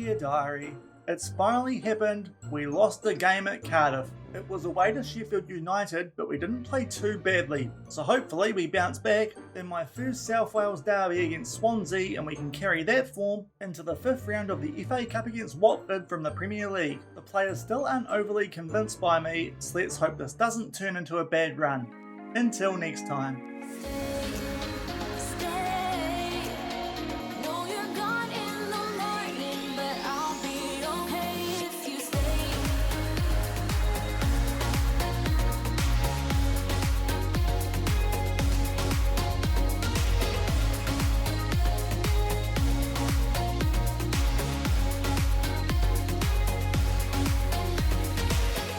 Dear Diary, it's finally happened. We lost the game at Cardiff. It was away to Sheffield United, but we didn't play too badly. So hopefully we bounce back in my first South Wales Derby against Swansea, and we can carry that form into the 5th round of the FA Cup against Watford from the Premier League. The players still aren't overly convinced by me, so let's hope this doesn't turn into a bad run. Until next time.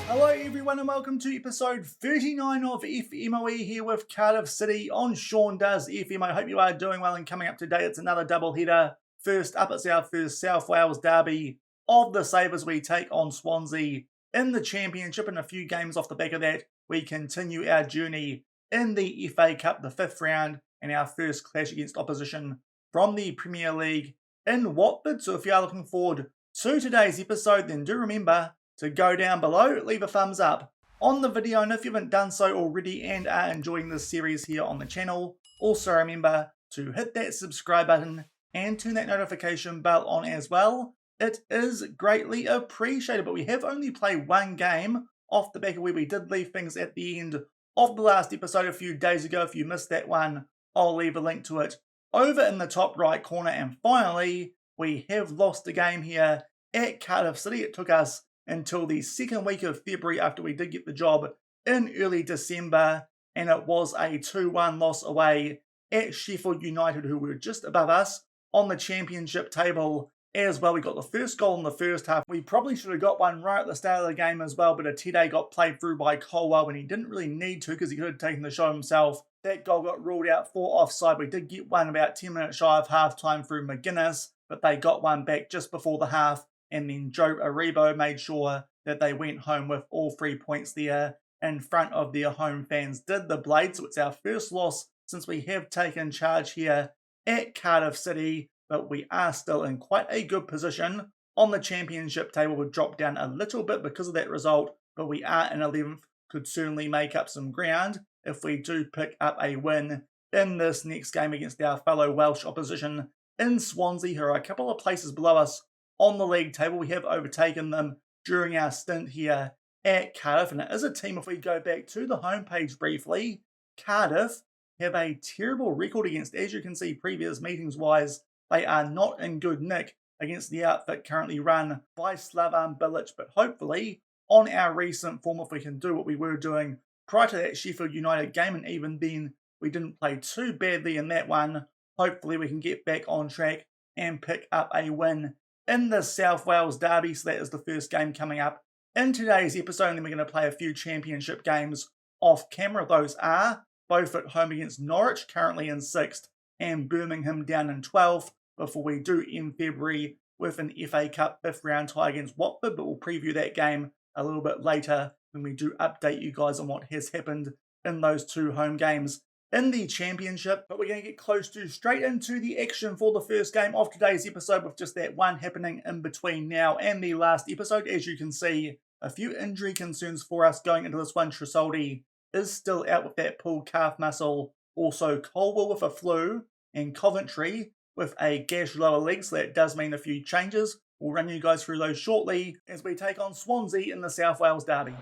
Hello everyone and welcome to episode 39 of FMOE here with Cardiff City on Shaun Does FM. I hope you are doing well and coming up today. It's another double header. First up, it's our first South Wales Derby of the Sabres. We take on Swansea in the Championship, and a few games off the back of that we continue our journey in the FA Cup, the 5th round, and our first clash against opposition from the Premier League in Watford. So if you are looking forward to today's episode, then do remember to go down below, leave a thumbs up on the video, and if you haven't done so already and are enjoying this series here on the channel, also remember to hit that subscribe button and turn that notification bell on as well. It is greatly appreciated, but we have only played one game off the back of where we did leave things at the end of the last episode a few days ago. If you missed that one, I'll leave a link to it over in the top right corner. And finally, we have lost the game here at Cardiff City. It took us until the second week of February after we did get the job in early December, and it was a 2-1 loss away at Sheffield United, who were just above us on the Championship table as well. We got the first goal in the first half. We probably should have got one right at the start of the game as well, but a Tede got played through by Colwell when he didn't really need to because he could have taken the shot himself. That goal got ruled out for offside. We did get one about 10 minutes shy of half-time through McGuinness, but they got one back just before the half. And then Joe Aribo made sure that they went home with all 3 points there in front of their home fans. Did the Blades, so it's our first loss since we have taken charge here at Cardiff City, but we are still in quite a good position on the Championship table. We've dropped down a little bit because of that result, but we are in 11th, could certainly make up some ground if we do pick up a win in this next game against our fellow Welsh opposition in Swansea, who are a couple of places below us on the league table. We have overtaken them during our stint here at Cardiff, and it is a team, if we go back to the homepage briefly, Cardiff have a terrible record against, as you can see previous meetings wise, they are not in good nick against the outfit currently run by Slavan Bilic, but hopefully on our recent form, if we can do what we were doing prior to that Sheffield United game, and even then we didn't play too badly in that one, hopefully we can get back on track and pick up a win in the South Wales Derby. So that is the first game coming up in today's episode, and then we're going to play a few Championship games off camera. Those are both at home against Norwich, currently in 6th, and Birmingham down in 12th, before we do end February with an FA Cup 5th round tie against Watford, but we'll preview that game a little bit later when we do update you guys on what has happened in those 2 home games in the Championship. But we're going to get close to straight into the action for the first game of today's episode, with just that one happening in between now and the last episode. As you can see, a few injury concerns for us going into this one. Tresoldi is still out with that pulled calf muscle. Also Colwell with a flu, and Coventry with a gash lower leg, so that does mean a few changes. We'll run you guys through those shortly as we take on Swansea in the South Wales Derby.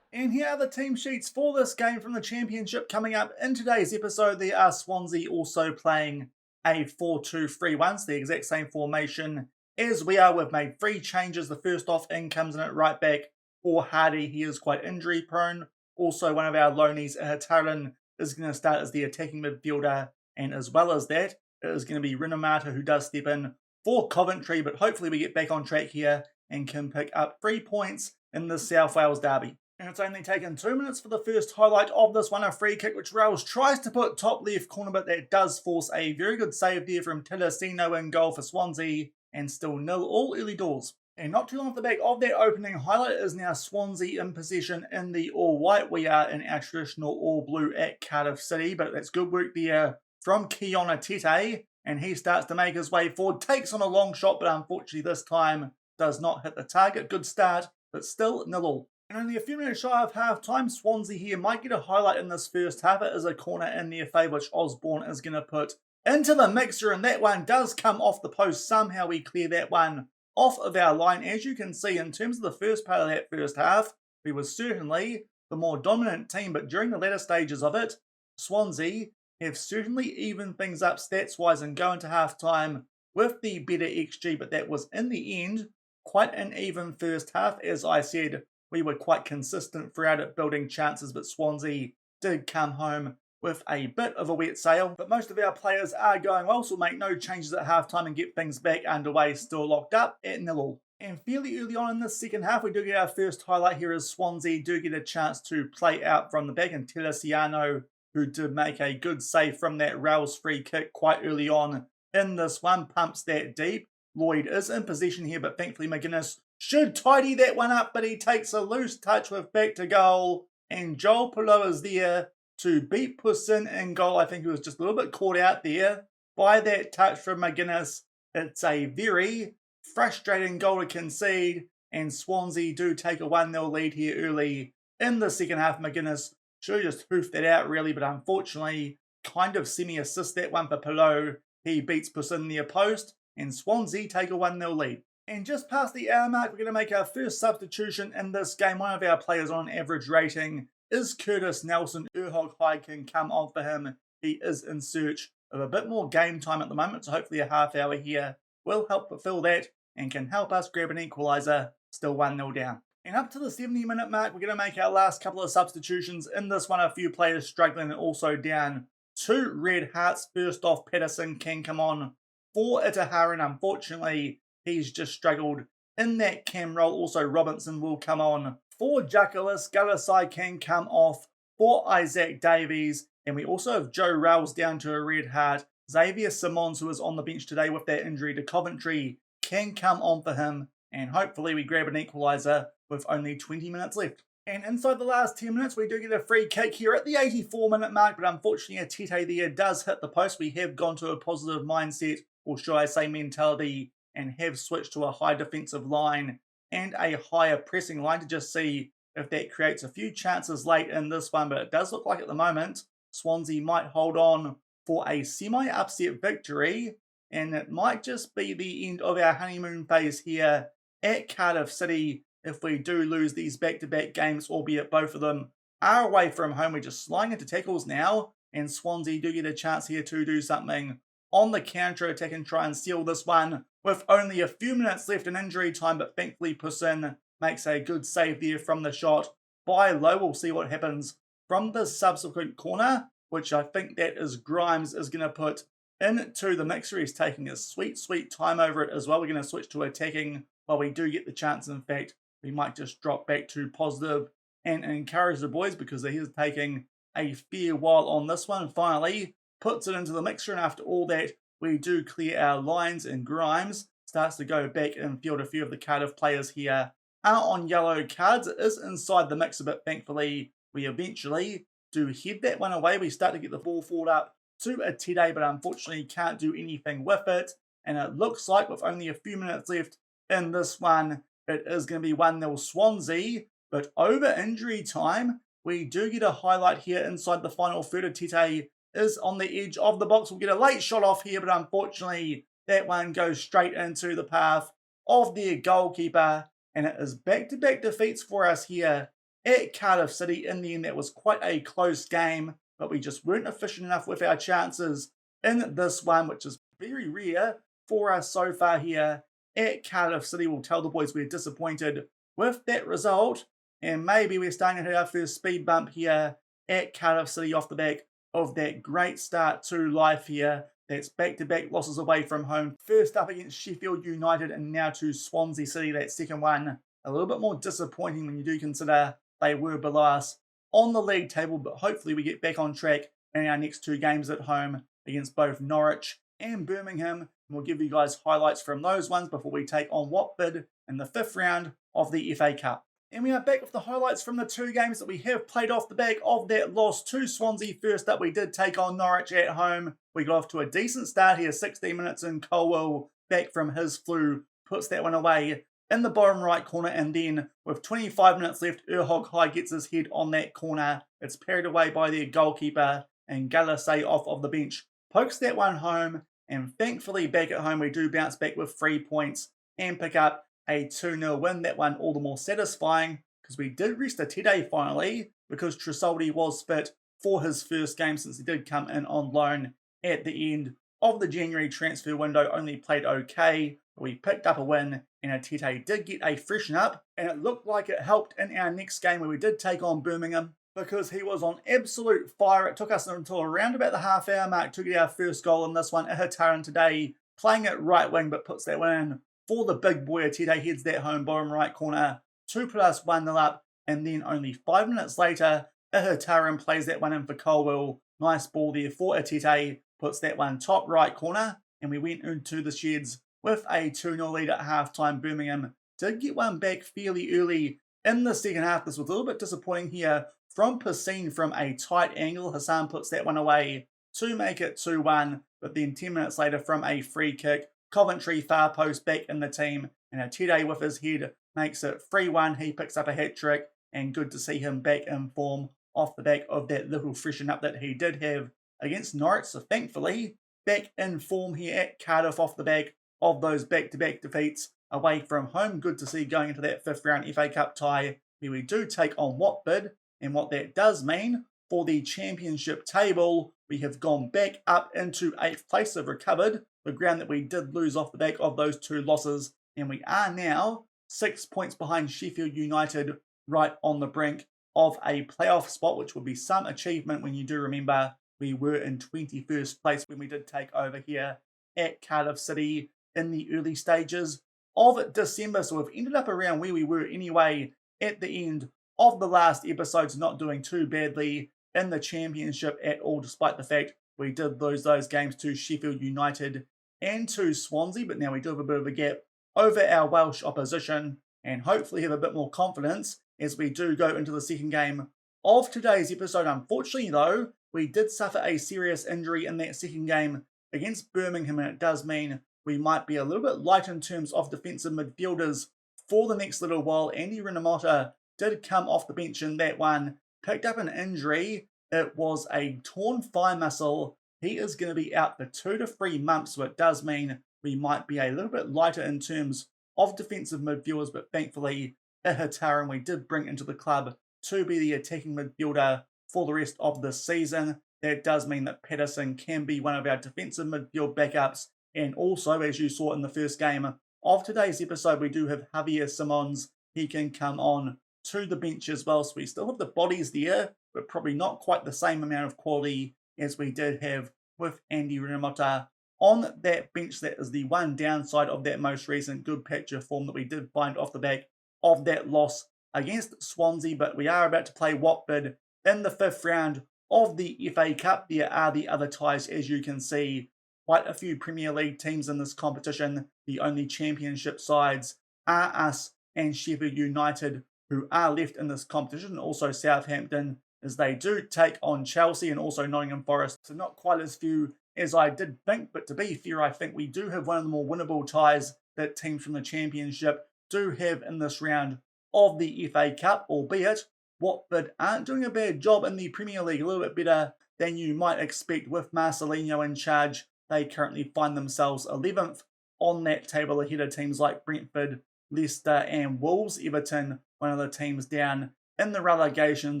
And here are the team sheets for this game from the Championship coming up in today's episode. There are Swansea also playing a 4-2-3-1, so the exact same formation as we are. We've made 3 changes. The first off in comes in at right back for Hardy. He is quite injury prone. Also, one of our loanies, Hataran, is going to start as the attacking midfielder, and as well as that, it is going to be Renomata who does step in for Coventry, but hopefully we get back on track here and can pick up 3 points in the South Wales Derby. And it's only taken 2 minutes for the first highlight of this one, a free kick which Rails tries to put top left corner, but that does force a very good save there from Tillercino in goal for Swansea, and still 0 all early doors. And not too long off the back of that opening highlight is now Swansea in possession in the all-white. We are in our traditional all-blue at Cardiff City, but that's good work there from Kiona Tete, and he starts to make his way forward, takes on a long shot, but unfortunately this time does not hit the target. Good start, but still 0-0. And only a few minutes shy of half-time, Swansea here might get a highlight in this first half. It is a corner in their favour, which Osborne is going to put into the mixer, and that one does come off the post. Somehow we clear that one off of our line. As you can see, in terms of the first part of that first half, we were certainly the more dominant team, but during the latter stages of it, Swansea have certainly evened things up stats-wise and go into half-time with the better XG, but that was, in the end, quite an even first half. As I said, we were quite consistent throughout it, building chances, but Swansea did come home with a bit of a wet sail. But most of our players are going well, so we'll make no changes at halftime and get things back underway, still locked up at 0-0. And fairly early on in the second half, we do get our first highlight here as Swansea do get a chance to play out from the back, and Telesiano, who did make a good save from that Rails free kick quite early on in this one, pumps that deep. Lloyd is in possession here, but thankfully McGuinness should tidy that one up, but he takes a loose touch with back to goal, and Joel Pillow is there to beat Poussin in goal. I think he was just a little bit caught out there by that touch from McGuinness. It's a very frustrating goal to concede, and Swansea do take a 1-0 lead here early in the second half. McGuinness should have just hoofed that out really, but unfortunately kind of semi-assist that one for Pillow. He beats Poussin near post, and Swansea take a 1-0 lead. And just past the hour mark, we're going to make our first substitution in this game. One of our players on average rating is Curtis Nelson. Urhog High can come on for him. He is in search of a bit more game time at the moment, so hopefully a half hour here will help fulfill that and can help us grab an equaliser, still 1-0 down. And up to the 70-minute mark, we're going to make our last couple of substitutions. In this one, a few players struggling and also down 2 red hearts. First off, Patterson can come on for Itahara, and unfortunately, he's just struggled in that cam role. Also, Robinson will come on for Juckelis. Galasai can come off for Isaac Davies. And we also have Joe Rowles down to a red heart. Xavier Simons, who is on the bench today with that injury to Coventry, can come on for him. And hopefully we grab an equaliser with only 20 minutes left. And inside the last 10 minutes, we do get a free kick here at the 84-minute mark. But unfortunately, Atete there does hit the post. We have gone to a positive mindset, or should I say mentality, and have switched to a high defensive line and a higher pressing line to just see if that creates a few chances late in this one. But it does look like at the moment Swansea might hold on for a semi-upset victory, and it might just be the end of our honeymoon phase here at Cardiff City if we do lose these back-to-back games, albeit both of them are away from home. We're just sliding into tackles now, and Swansea do get a chance here to do something on the counter-attack and try and seal this one with only a few minutes left in injury time, but thankfully Poussin makes a good save there from the shot by Low. We'll see what happens from the subsequent corner, which I think that is Grimes is going to put into the mixer. He's taking a sweet, sweet time over it as well. We're going to switch to attacking while we do get the chance. In fact, we might just drop back to positive and encourage the boys because he is taking a fair while on this one. Finally, puts it into the mixer, and after all that, we do clear our lines, and Grimes starts to go back and field. A few of the Cardiff players here are on yellow cards. It is inside the mixer, but thankfully we eventually do head that one away. We start to get the ball forward up to Atete, but unfortunately can't do anything with it. And it looks like with only a few minutes left in this one, it is going to be 1-0 Swansea. But over injury time, we do get a highlight here inside the final third. Atete is on the edge of the box. We'll get a late shot off here, but unfortunately that one goes straight into the path of their goalkeeper. And it is back-to-back defeats for us here at Cardiff City. In the end, that was quite a close game, but we just weren't efficient enough with our chances in this one, which is very rare for us so far here at Cardiff City. We'll tell the boys we're disappointed with that result, and maybe we're starting to hit our first speed bump here at Cardiff City off the back of that great start to life here. That's back-to-back losses away from home. First up against Sheffield United and now to Swansea City. That second one a little bit more disappointing when you do consider they were below us on the league table, but hopefully we get back on track in our next 2 games at home against both Norwich and Birmingham. And we'll give you guys highlights from those ones before we take on Watford in the 5th round of the FA Cup. And we are back with the highlights from the two games that we have played off the back of that loss to Swansea. First up, we did take on Norwich at home. We got off to a decent start here, 16 minutes in. Colwell, back from his flu, puts that one away in the bottom right corner, and then with 25 minutes left, Urhog High gets his head on that corner. It's parried away by their goalkeeper, and Galasay off of the bench pokes that one home, and thankfully back at home we do bounce back with 3 points and pick up a 2-0 win. That one all the more satisfying because we did rest Atete finally because Trusoldi was fit for his first game since he did come in on loan at the end of the January transfer window. Only played okay, but we picked up a win and Atete did get a freshen up, and it looked like it helped in our next game where we did take on Birmingham because he was on absolute fire. It took us until around about the half-hour mark to get our first goal in this one. Ihataran today playing it right wing but puts that one in for the big boy. Atete heads that home bottom right corner to put us 1-0 up, and then only 5 minutes later, Ihataran plays that one in for Colwell. Nice ball there for Atete, puts that one top right corner, and we went into the sheds with a 2-0 lead at half-time. Birmingham did get one back fairly early in the second half. This was a little bit disappointing here from Pacine from a tight angle. Hassan puts that one away to make it 2-1, but then 10 minutes later from a free kick, Coventry far post back in the team, and Atete with his head makes it 3-1. He picks up a hat-trick, and good to see him back in form off the back of that little freshen up that he did have against Norwich. So thankfully, back in form here at Cardiff off the back of those back-to-back defeats away from home. Good to see going into that 5th round FA Cup tie where we do take on Watford, and what that does mean for the championship table, we have gone back up into 8th place. Have recovered the ground that we did lose off the back of those 2 losses, and we are now 6 points behind Sheffield United, right on the brink of a playoff spot, which would be some achievement when you do remember we were in 21st place when we did take over here at Cardiff City in the early stages of December. So we've ended up around where we were anyway at the end of the last episodes, not doing too badly in the championship at all, despite the fact we did lose those games to Sheffield United and to Swansea, but now we do have a bit of a gap over our Welsh opposition and hopefully have a bit more confidence as we do go into the second game of today's episode. Unfortunately though, we did suffer a serious injury in that second game against Birmingham, and it does mean we might be a little bit light in terms of defensive midfielders for the next little while. Andy Rinomhota did come off the bench in that one, picked up an injury. It was a torn thigh muscle. He is going to be out for 2 to 3 months, so it does mean we might be a little bit lighter in terms of defensive midfielders, but thankfully Ihataran we did bring into the club to be the attacking midfielder for the rest of the season. That does mean that Patterson can be one of our defensive midfield backups, and also, as you saw in the first game of today's episode, we do have Javier Simons. He can come on to the bench as well, so we still have the bodies there, but probably not quite the same amount of quality as we did have with Andy Rinomhota on that bench. That is the one downside of that most recent good patch of form that we did find off the back of that loss against Swansea. But we are about to play Watford in the 5th round of the FA Cup. There are the other ties, as you can see. Quite a few Premier League teams in this competition. The only championship sides are us and Sheffield United, who are left in this competition. Also Southampton, as they do take on Chelsea, and also Nottingham Forest. So not quite as few as I did think, but to be fair, I think we do have one of the more winnable ties that teams from the Championship do have in this round of the FA Cup, albeit Watford aren't doing a bad job in the Premier League, a little bit better than you might expect with Marcelino in charge. They currently find themselves 11th on that table, ahead of teams like Brentford, Leicester and Wolves. Everton, one of the teams down in the relegation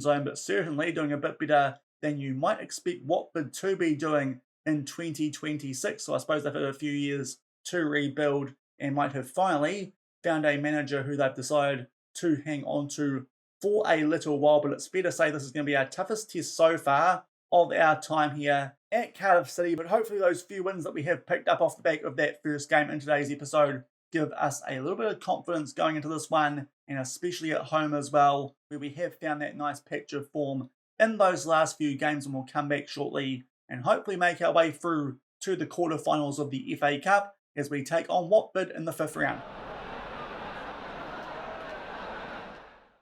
zone, but certainly doing a bit better than you might expect Watford to be doing in 2026. So I suppose they've had a few years to rebuild and might have finally found a manager who they've decided to hang on to for a little while. But it's fair to say this is going to be our toughest test so far of our time here at Cardiff City. But hopefully those few wins that we have picked up off the back of that first game in today's episode give us a little bit of confidence going into this one, and especially at home as well, where we have found that nice patch of form in those last few games, and we'll come back shortly and hopefully make our way through to the quarterfinals of the FA Cup as we take on Watford in the 5th round.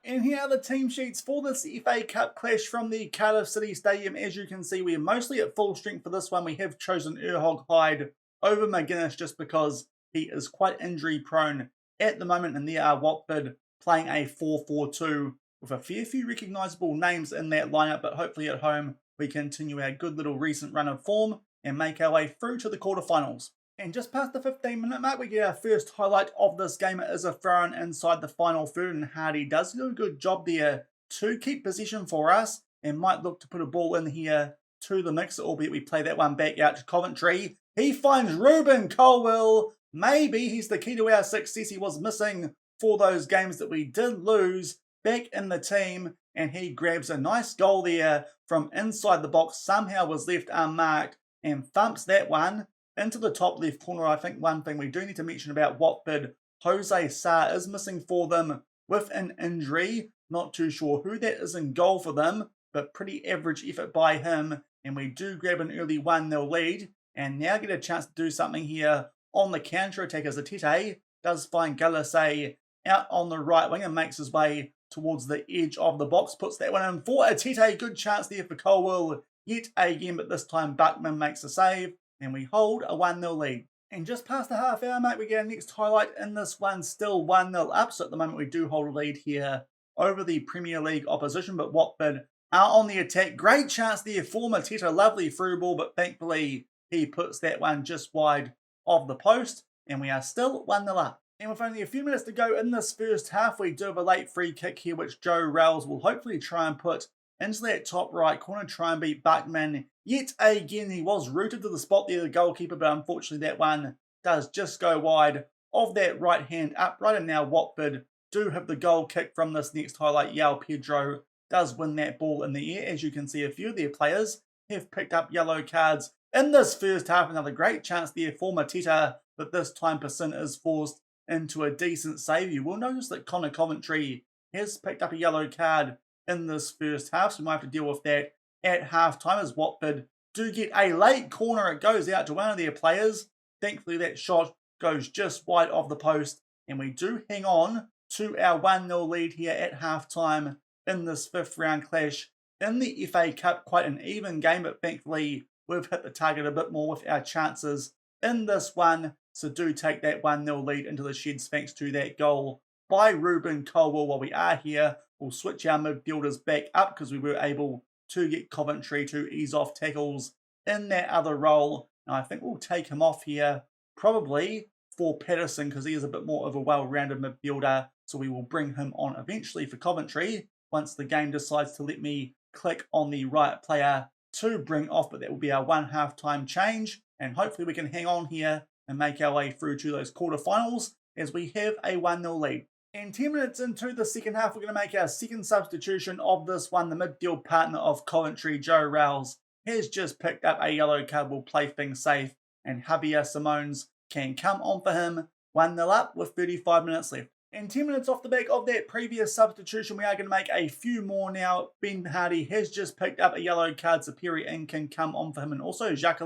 And here are the team sheets for this FA Cup clash from the Cardiff City Stadium. As you can see, we're mostly at full strength for this one. We have chosen Erhog Hyde over McGuinness just because he is quite injury prone at the moment. And there are Watford playing a 4-4-2 with a fair few recognisable names in that lineup. But hopefully at home we continue our good little recent run of form and make our way through to the quarterfinals. And just past the 15-minute mark, we get our first highlight of this game. It is a throw-in inside the final third, and Hardy does do a good job there to keep possession for us and might look to put a ball in here to the mixer, albeit we play that one back out to Coventry. He finds Ruben Colwill. Maybe he's the key to our success. He was missing for those games that we did lose back in the team, and he grabs a nice goal there from inside the box. Somehow was left unmarked and thumps that one into the top left corner. I think one thing we do need to mention about Watford, Jose Sarr is missing for them with an injury. Not too sure who that is in goal for them, but pretty average effort by him. And we do grab an early 1-0 lead and now get a chance to do something here on the counter-attack as Atete does find Galasay out on the right wing and makes his way towards the edge of the box. Puts that one in for Atete. Good chance there for Colwill yet again, but this time Buckman makes a save. And we hold a 1-0 lead. And just past the half hour mark, we get our next highlight in this one, still 1-0 up. So at the moment, we do hold a lead here over the Premier League opposition. But Watford are on the attack. Great chance there for Mateta. Lovely through ball, but thankfully he puts that one just wide of the post. And we are still 1-0 up. And with only a few minutes to go in this first half, we do have a late free kick here, which Joe Rowles will hopefully try and put into that top right corner, try and beat Buckman. Yet again, he was rooted to the spot there, the goalkeeper, but unfortunately that one does just go wide of that right hand upright. And now Watford do have the goal kick from this next highlight. Yao Pedro does win that ball in the air. As you can see, a few of their players have picked up yellow cards in this first half. Another great chance there for Mateta, but this time Persin is forced into a decent save. You will notice that Connor Coventry has picked up a yellow card in this first half, so we might have to deal with that at half-time as Watford do get a late corner. It goes out to one of their players. Thankfully, that shot goes just wide of the post, and we do hang on to our 1-0 lead here at half-time in this fifth round clash in the FA Cup. Quite an even game, but thankfully we've hit the target a bit more with our chances in this one, so do take that 1-0 lead into the sheds thanks to that goal by Ruben Colwill. While we are here, we'll switch our midfielders back up because we were able to get Coventry to ease off tackles in that other role. And I think we'll take him off here probably for Patterson because he is a bit more of a well-rounded midfielder. So we will bring him on eventually for Coventry once the game decides to let me click on the right player to bring off. But that will be our one half-time change. And hopefully we can hang on here and make our way through to those quarterfinals as we have a 1-0 lead. And 10 minutes into the second half, we're going to make our second substitution of this one. The midfield partner of Coventry, Joe Rowles, has just picked up a yellow card. Will play things safe, and Javier Simons can come on for him. 1-0 up with 35 minutes left. And 10 minutes off the back of that previous substitution, we are going to make a few more now. Ben Hardy has just picked up a yellow card, so Perry Ing can come on for him. And also Jacques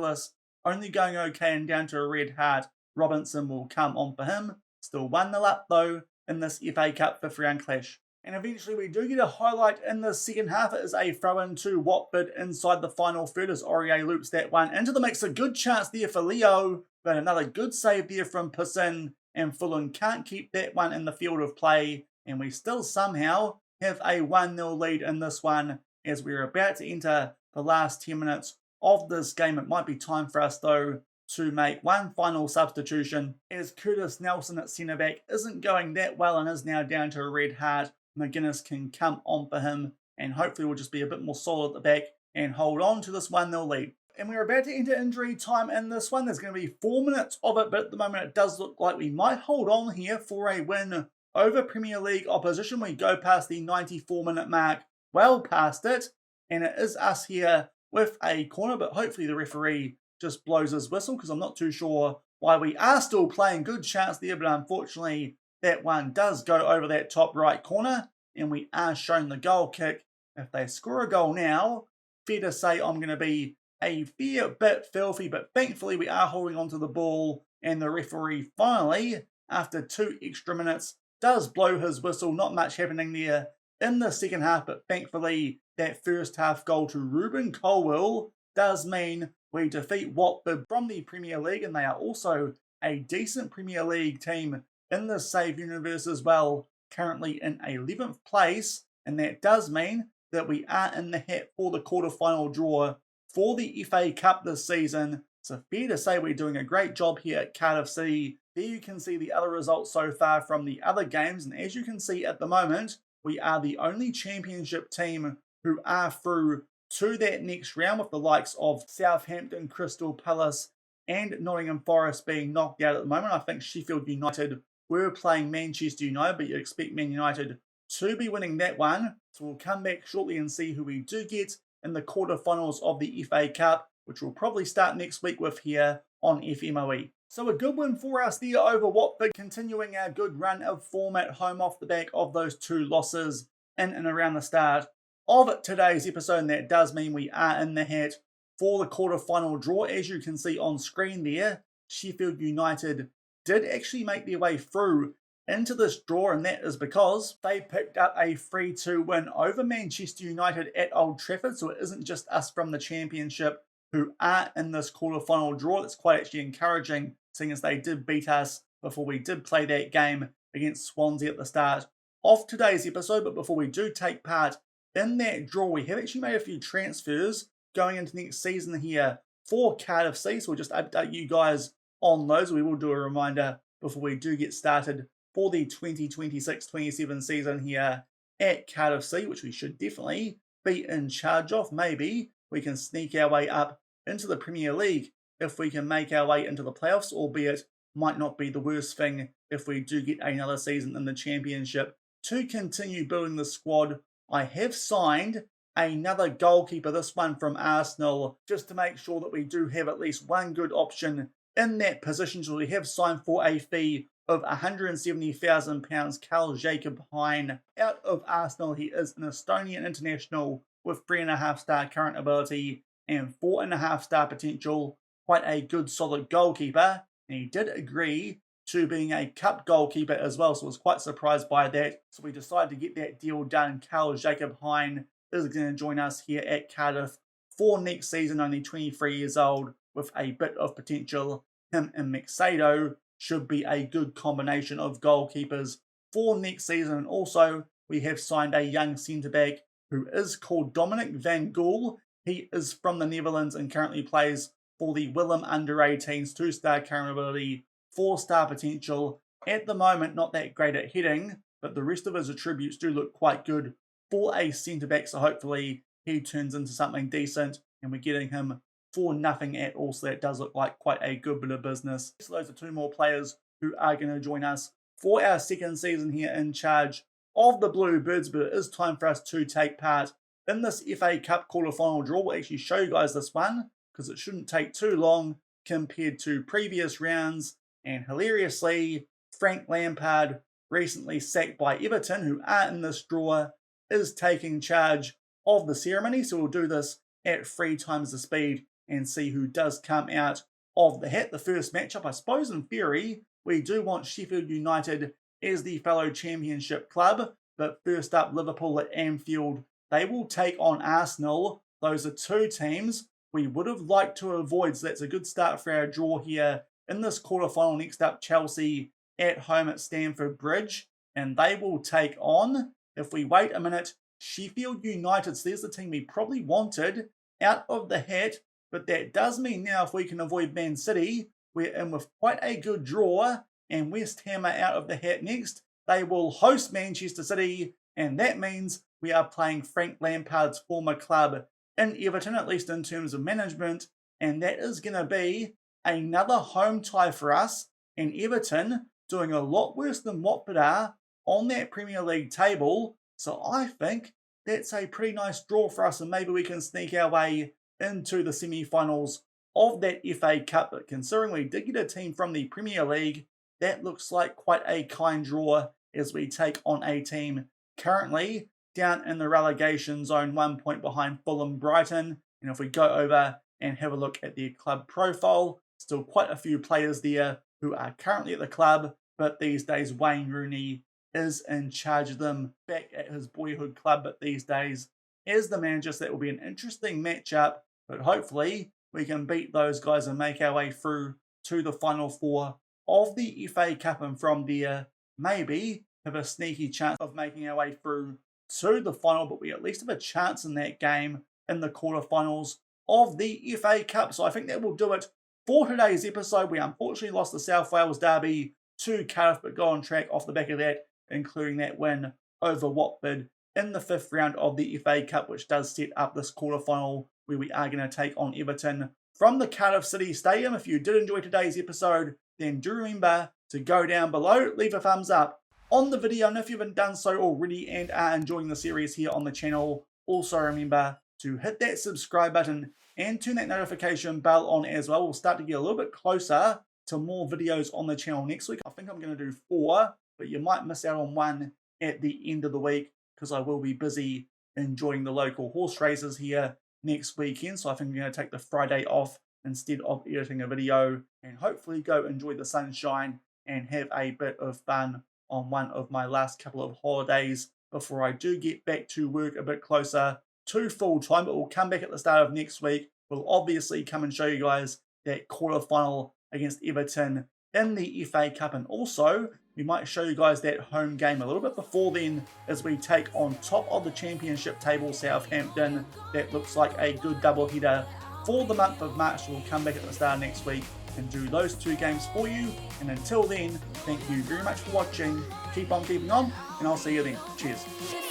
only going okay and down to a red heart. Robinson will come on for him. Still 1-0 up though in this FA Cup fifth round clash. And eventually we do get a highlight in the second half. It is a throw-in to Watford inside the final third as Aurier loops that one into the mix. A good chance there for Leo, but another good save there from Persin, and Fulham can't keep that one in the field of play. And we still somehow have a 1-0 lead in this one as we're about to enter the last 10 minutes of this game. It might be time for us though to make one final substitution as Curtis Nelson at centre-back isn't going that well and is now down to a red heart. McGuinness can come on for him and hopefully we'll just be a bit more solid at the back and hold on to this 1-0 lead. And we're about to enter injury time in this one. There's going to be 4 minutes of it, but at the moment it does look like we might hold on here for a win over Premier League opposition. We go past the 94-minute mark, well past it, and it is us here with a corner, but hopefully the referee just blows his whistle because I'm not too sure why we are still playing. Good chance there, but unfortunately that one does go over that top right corner and we are shown the goal kick. If they score a goal now, fair to say I'm going to be a fair bit filthy, but thankfully we are holding on to the ball and the referee finally, after 2 extra minutes, does blow his whistle. Not much happening there in the second half, but thankfully that first half goal to Ruben Colwill does mean we defeat Watford from the Premier League, and they are also a decent Premier League team in the save universe as well, currently in 11th place, and that does mean that we are in the hat for the quarter-final draw for the FA Cup this season. So fair to say we're doing a great job here at Cardiff City. There you can see the other results so far from the other games, and as you can see at the moment, we are the only championship team who are through to that next round, with the likes of Southampton, Crystal Palace and Nottingham Forest being knocked out at the moment. I think Sheffield United were playing Manchester United, but you expect Man United to be winning that one. So we'll come back shortly and see who we do get in the quarterfinals of the FA Cup, which we'll probably start next week with here on FMOE. So a good win for us there over Watford, continuing our good run of form at home off the back of those 2 losses in and around the start of today's episode, and that does mean we are in the hat for the quarter-final draw. As you can see on screen there, Sheffield United did actually make their way through into this draw, and that is because they picked up a 3-2 win over Manchester United at Old Trafford. So it isn't just us from the Championship who are in this quarter-final draw. That's quite actually encouraging, seeing as they did beat us before we did play that game against Swansea at the start of today's episode. But before we do take part in that draw, we have actually made a few transfers going into next season here for Cardiff City. So we'll just update you guys on those. We will do a reminder before we do get started for the 2026-27 season here at Cardiff City, which we should definitely be in charge of. Maybe we can sneak our way up into the Premier League if we can make our way into the playoffs, albeit might not be the worst thing if we do get another season in the Championship. To continue building the squad, I have signed another goalkeeper, this one from Arsenal, just to make sure that we do have at least one good option in that position. So we have signed for a fee of £170,000 Carl Jacob Hein out of Arsenal. He is an Estonian international with 3.5-star current ability and 4.5-star potential. Quite a good solid goalkeeper, and he did agree to being a cup goalkeeper as well, so I was quite surprised by that. So we decided to get that deal done. Carl Jacob Hein is going to join us here at Cardiff for next season, only 23 years old with a bit of potential. Him and Maxado should be a good combination of goalkeepers for next season. And also, we have signed a young centre-back who is called Dominic van Gool. He is from the Netherlands and currently plays for the Willem under-18s, 2-star current ability, 4-star potential. At the moment, not that great at heading, but the rest of his attributes do look quite good for a centre-back, so hopefully he turns into something decent, and we're getting him for nothing at all, so that does look like quite a good bit of business. So those are 2 more players who are going to join us for our second season here in charge of the Bluebirds, but it is time for us to take part in this FA Cup quarter-final draw. We'll actually show you guys this one, because it shouldn't take too long compared to previous rounds. And hilariously, Frank Lampard, recently sacked by Everton, who are in this draw, is taking charge of the ceremony. So we'll do this at 3 times the speed and see who does come out of the hat. The first matchup, I suppose in theory, we do want Sheffield United as the fellow championship club. But first up, Liverpool at Anfield. They will take on Arsenal. Those are 2 teams we would have liked to avoid. So that's a good start for our draw here in this quarterfinal. Next up, Chelsea at home at Stamford Bridge. And they will take on, if we wait a minute, Sheffield United. So there's the team we probably wanted out of the hat. But that does mean now if we can avoid Man City, we're in with quite a good draw. And West Ham are out of the hat next. They will host Manchester City. And that means we are playing Frank Lampard's former club in Everton, at least in terms of management. And that is going to be another home tie for us. And Everton doing a lot worse than Watford are on that Premier League table. So I think that's a pretty nice draw for us, and maybe we can sneak our way into the semi-finals of that FA Cup. But considering we did get a team from the Premier League, that looks like quite a kind draw as we take on a team currently down in the relegation zone, 1 point behind Fulham Brighton. And if we go over and have a look at their club profile, still quite a few players there who are currently at the club, but these days Wayne Rooney is in charge of them back at his boyhood club, but these days as the manager. So that will be an interesting matchup, but hopefully we can beat those guys and make our way through to the final four of the FA Cup, and from there maybe have a sneaky chance of making our way through to the final, but we at least have a chance in that game in the quarterfinals of the FA Cup. So I think that will do it for today's episode. We unfortunately lost the South Wales Derby to Cardiff, but got on track off the back of that, including that win over Watford in the 5th round of the FA Cup, which does set up this quarterfinal where we are going to take on Everton from the Cardiff City Stadium. If you did enjoy today's episode, then do remember to go down below, leave a thumbs up on the video, and if you haven't done so already and are enjoying the series here on the channel, also remember to hit that subscribe button and turn that notification bell on as well. We'll start to get a little bit closer to more videos on the channel next week. I think I'm going to do 4, but you might miss out on 1 at the end of the week because I will be busy enjoying the local horse races here next weekend. So I think I'm going to take the Friday off instead of editing a video and hopefully go enjoy the sunshine and have a bit of fun on one of my last couple of holidays before I do get back to work a bit closer to full time. But we'll come back at the start of next week. We'll obviously come and show you guys that quarterfinal against Everton in the FA Cup, and also we might show you guys that home game a little bit before then as we take on top of the championship table Southampton. That looks like a good double header for the month of March. We'll come back at the start of next week and do those 2 games for you, and until then, thank you very much for watching. Keep on keeping on, and I'll see you then. Cheers.